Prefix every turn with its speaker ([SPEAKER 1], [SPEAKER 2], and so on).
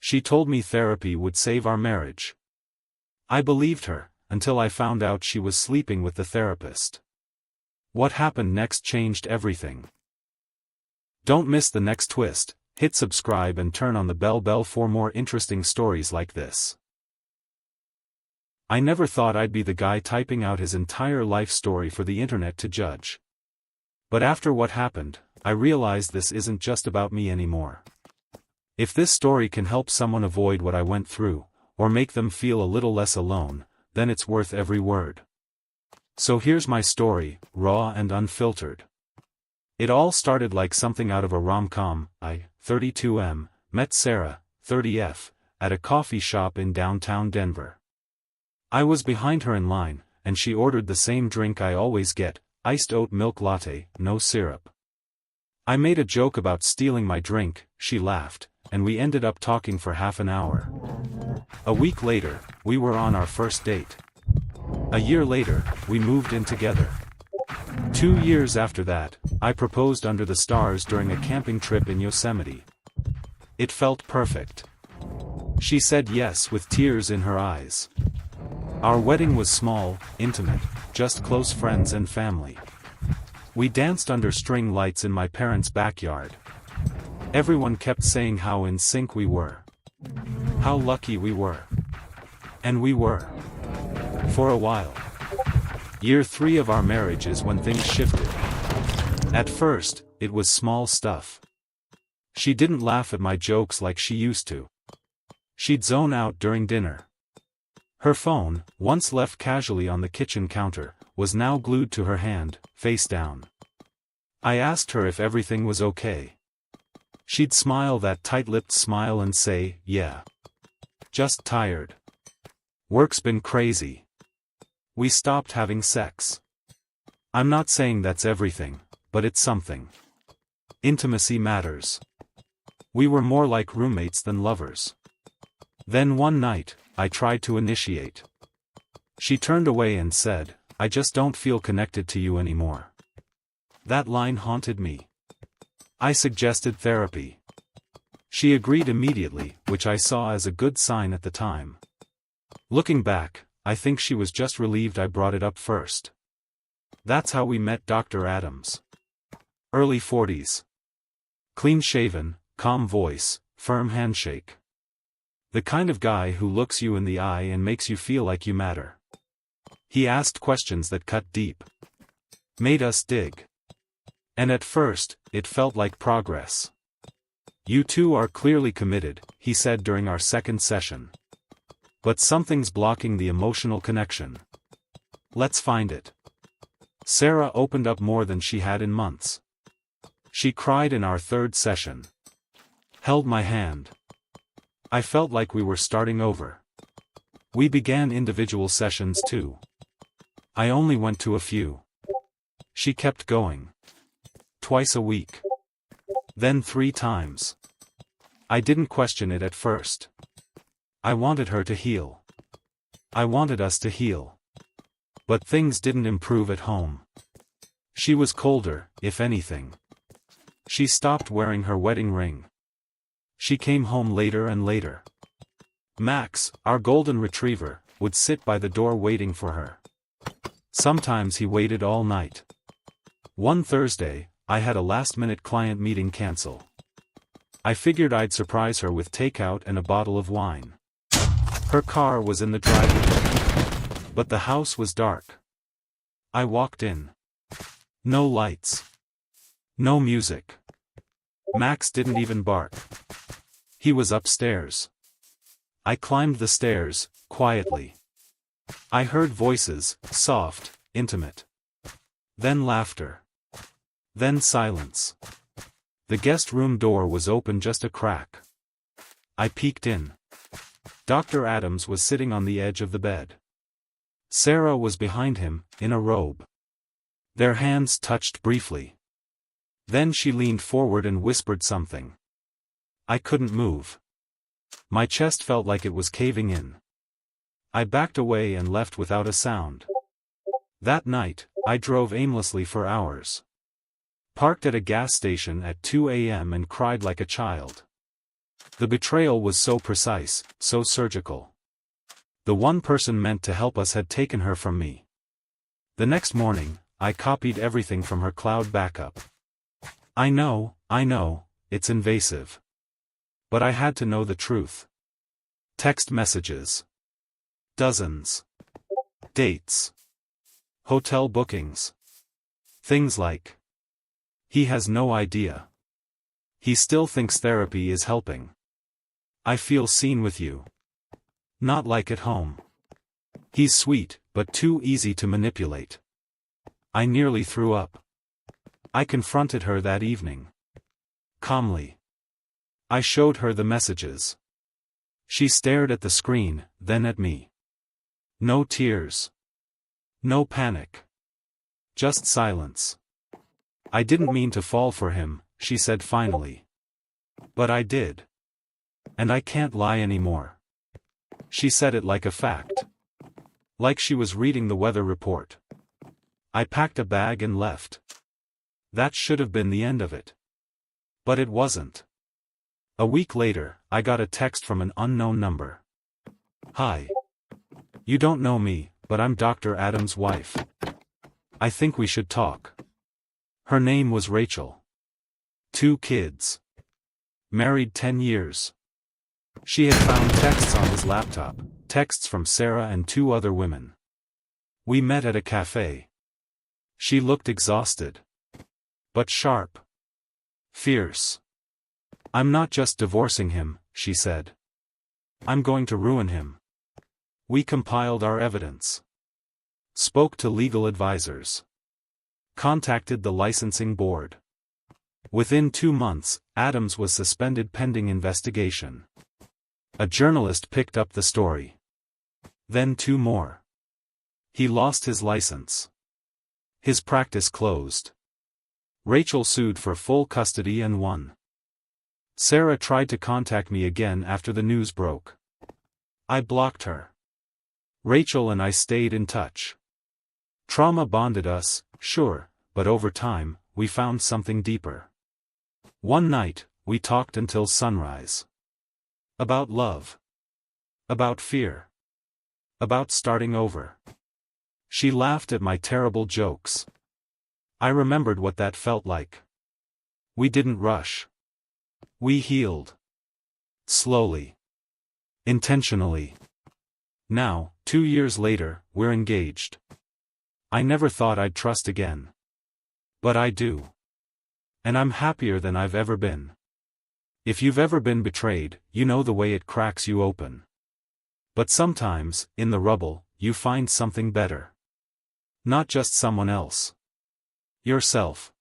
[SPEAKER 1] She told me therapy would save our marriage. I believed her, until I found out she was sleeping with the therapist. What happened next changed everything. Don't miss the next twist. Hit subscribe and turn on the bell for more interesting stories like this. I never thought I'd be the guy typing out his entire life story for the internet to judge. But after what happened, I realized this isn't just about me anymore. If this story can help someone avoid what I went through, or make them feel a little less alone, then it's worth every word. So here's my story, raw and unfiltered. It all started like something out of a rom-com. I, 32M, met Sarah, 30F, at a coffee shop in downtown Denver. I was behind her in line, and she ordered the same drink I always get, iced oat milk latte, no syrup. I made a joke about stealing my drink, she laughed, and we ended up talking for half an hour. A week later, we were on our first date. A year later, we moved in together. 2 years after that, I proposed under the stars during a camping trip in Yosemite. It felt perfect. She said yes with tears in her eyes. Our wedding was small, intimate, just close friends and family. We danced under string lights in my parents' backyard. Everyone kept saying how in sync we were. How lucky we were. And we were. For a while. Year 3 of our marriage is when things shifted. At first, it was small stuff. She didn't laugh at my jokes like she used to. She'd zone out during dinner. Her phone, once left casually on the kitchen counter, was now glued to her hand, face down. I asked her if everything was okay. She'd smile that tight-lipped smile and say, yeah. Just tired. Work's been crazy. We stopped having sex. I'm not saying that's everything, but it's something. Intimacy matters. We were more like roommates than lovers. Then one night, I tried to initiate. She turned away and said, I just don't feel connected to you anymore. That line haunted me. I suggested therapy. She agreed immediately, which I saw as a good sign at the time. Looking back, I think she was just relieved I brought it up first. That's how we met Dr. Adams. Early 40s. Clean-shaven, calm voice, firm handshake. The kind of guy who looks you in the eye and makes you feel like you matter. He asked questions that cut deep. Made us dig. And at first, it felt like progress. You two are clearly committed, he said during our second session. But something's blocking the emotional connection. Let's find it. Sarah opened up more than she had in months. She cried in our third session. Held my hand. I felt like we were starting over. We began individual sessions too. I only went to a few. She kept going. Twice a week. Then 3 times. I didn't question it at first. I wanted her to heal. I wanted us to heal. But things didn't improve at home. She was colder, if anything. She stopped wearing her wedding ring. She came home later and later. Max, our golden retriever, would sit by the door waiting for her. Sometimes he waited all night. One Thursday, I had a last-minute client meeting cancel. I figured I'd surprise her with takeout and a bottle of wine. Her car was in the driveway. But the house was dark. I walked in. No lights. No music. Max didn't even bark. He was upstairs. I climbed the stairs, quietly. I heard voices, soft, intimate. Then laughter. Then silence. The guest room door was open just a crack. I peeked in. Dr. Adams was sitting on the edge of the bed. Sarah was behind him, in a robe. Their hands touched briefly. Then she leaned forward and whispered something. I couldn't move. My chest felt like it was caving in. I backed away and left without a sound. That night, I drove aimlessly for hours. Parked at a gas station at 2 a.m. and cried like a child. The betrayal was so precise, so surgical. The one person meant to help us had taken her from me. The next morning, I copied everything from her cloud backup. I know, it's invasive. But I had to know the truth. Text messages. Dozens. Dates. Hotel bookings. Things like, "He has no idea. He still thinks therapy is helping. I feel seen with you. Not like at home. He's sweet, but too easy to manipulate." I nearly threw up. I confronted her that evening. Calmly. I showed her the messages. She stared at the screen, then at me. No tears. No panic. Just silence. "I didn't mean to fall for him," she said finally. "But I did. And I can't lie anymore." She said it like a fact. Like she was reading the weather report. I packed a bag and left. That should have been the end of it. But it wasn't. A week later, I got a text from an unknown number. "Hi. You don't know me, but I'm Dr. Adams' wife. I think we should talk." Her name was Rachel. 2 kids. Married 10 years. She had found texts on his laptop, texts from Sarah and 2 other women. We met at a cafe. She looked exhausted. But sharp. Fierce. "I'm not just divorcing him," she said. "I'm going to ruin him." We compiled our evidence. Spoke to legal advisors. Contacted the licensing board. Within 2 months, Adams was suspended pending investigation. A journalist picked up the story. Then 2 more. He lost his license. His practice closed. Rachel sued for full custody and won. Sarah tried to contact me again after the news broke. I blocked her. Rachel and I stayed in touch. Trauma bonded us, sure, but over time, we found something deeper. One night, we talked until sunrise. About love. About fear. About starting over. She laughed at my terrible jokes. I remembered what that felt like. We didn't rush. We healed. Slowly. Intentionally. Now, 2 years later, we're engaged. I never thought I'd trust again. But I do. And I'm happier than I've ever been. If you've ever been betrayed, you know the way it cracks you open. But sometimes, in the rubble, you find something better. Not just someone else. Yourself.